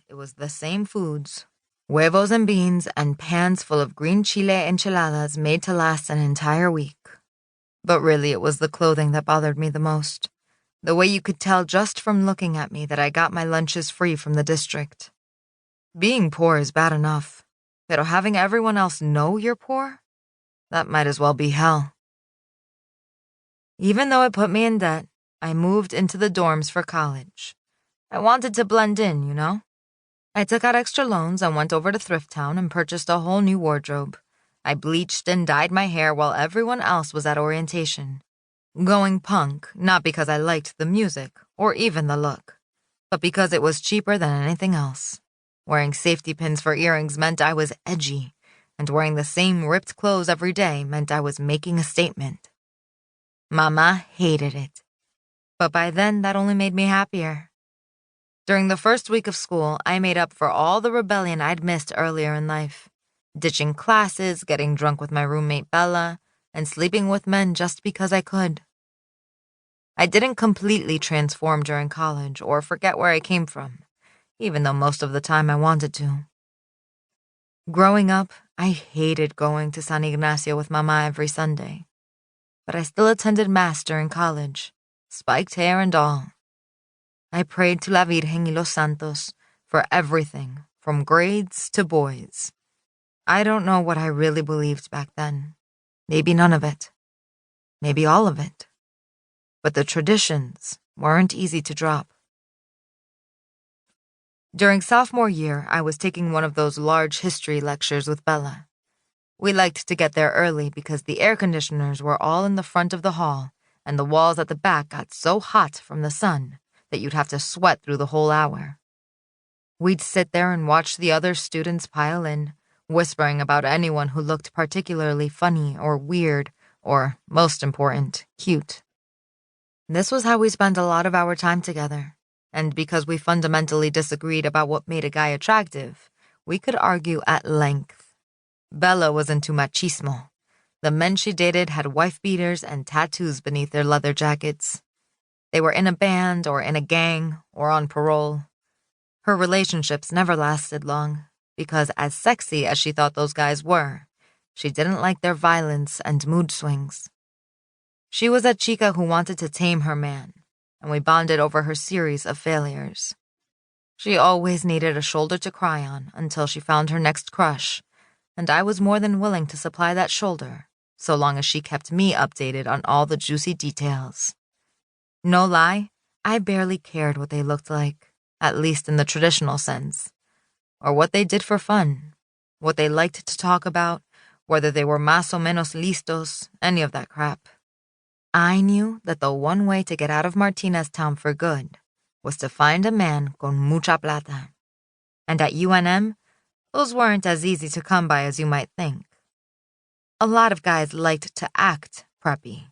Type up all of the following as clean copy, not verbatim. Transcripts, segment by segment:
it was the same foods. Huevos and beans and pans full of green chile enchiladas made to last an entire week. But really, it was the clothing that bothered me the most. The way you could tell just from looking at me that I got my lunches free from the district. Being poor is bad enough, but having everyone else know you're poor? That might as well be hell. Even though it put me in debt, I moved into the dorms for college. I wanted to blend in, you know? I took out extra loans and went over to Thrift Town and purchased a whole new wardrobe. I bleached and dyed my hair while everyone else was at orientation. Going punk, not because I liked the music or even the look, but because it was cheaper than anything else. Wearing safety pins for earrings meant I was edgy, and wearing the same ripped clothes every day meant I was making a statement. Mama hated it, but by then that only made me happier. During the first week of school, I made up for all the rebellion I'd missed earlier in life, ditching classes, getting drunk with my roommate Bella, and sleeping with men just because I could. I didn't completely transform during college or forget where I came from, even though most of the time I wanted to. Growing up, I hated going to San Ignacio with Mama every Sunday, but I still attended Mass during college, spiked hair and all. I prayed to La Virgen y los Santos for everything, from grades to boys. I don't know what I really believed back then. Maybe none of it. Maybe all of it. But the traditions weren't easy to drop. During sophomore year, I was taking one of those large history lectures with Bella. We liked to get there early because the air conditioners were all in the front of the hall, and the walls at the back got so hot from the sun that you'd have to sweat through the whole hour. We'd sit there and watch the other students pile in, whispering about anyone who looked particularly funny or weird or, most important, cute. This was how we spent a lot of our time together, and because we fundamentally disagreed about what made a guy attractive, we could argue at length. Bella was into machismo. The men she dated had wife beaters and tattoos beneath their leather jackets. They were in a band or in a gang or on parole. Her relationships never lasted long because as sexy as she thought those guys were, she didn't like their violence and mood swings. She was a chica who wanted to tame her man, and we bonded over her series of failures. She always needed a shoulder to cry on until she found her next crush, and I was more than willing to supply that shoulder, so long as she kept me updated on all the juicy details. No lie, I barely cared what they looked like, at least in the traditional sense, or what they did for fun, what they liked to talk about, whether they were más o menos listos, any of that crap. I knew that the one way to get out of Martinez Town for good was to find a man con mucha plata. And at UNM, those weren't as easy to come by as you might think. A lot of guys liked to act preppy,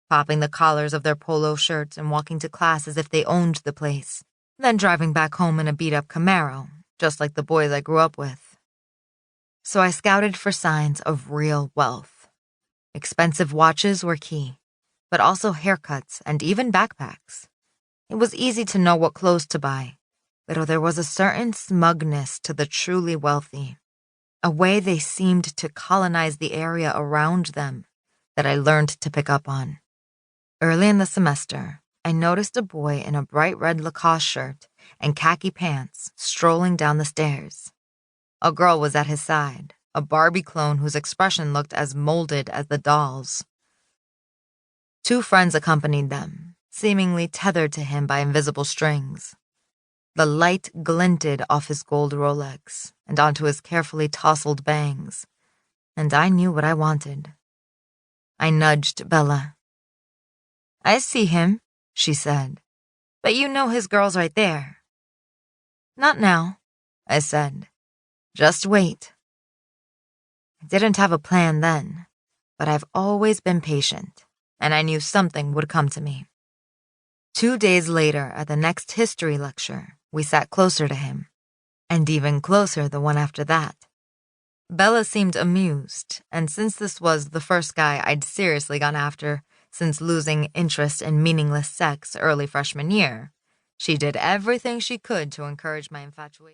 popping the collars of their polo shirts and walking to class as if they owned the place, then driving back home in a beat-up Camaro, just like the boys I grew up with. So I scouted for signs of real wealth. Expensive watches were key, but also haircuts and even backpacks. It was easy to know what clothes to buy, but there was a certain smugness to the truly wealthy, a way they seemed to colonize the area around them that I learned to pick up on. Early in the semester, I noticed a boy in a bright red Lacoste shirt and khaki pants strolling down the stairs. A girl was at his side, a Barbie clone whose expression looked as molded as the doll's. 2 friends accompanied them, seemingly tethered to him by invisible strings. The light glinted off his gold Rolex and onto his carefully tousled bangs, and I knew what I wanted. I nudged Bella. "I see him," she said, "but you know his girl's right there." "Not now," I said. "Just wait." I didn't have a plan then, but I've always been patient, and I knew something would come to me. 2 days later, at the next history lecture, we sat closer to him, and even closer the one after that. Bella seemed amused, and since this was the first guy I'd seriously gone after since losing interest in meaningless sex early freshman year, she did everything she could to encourage my infatuation.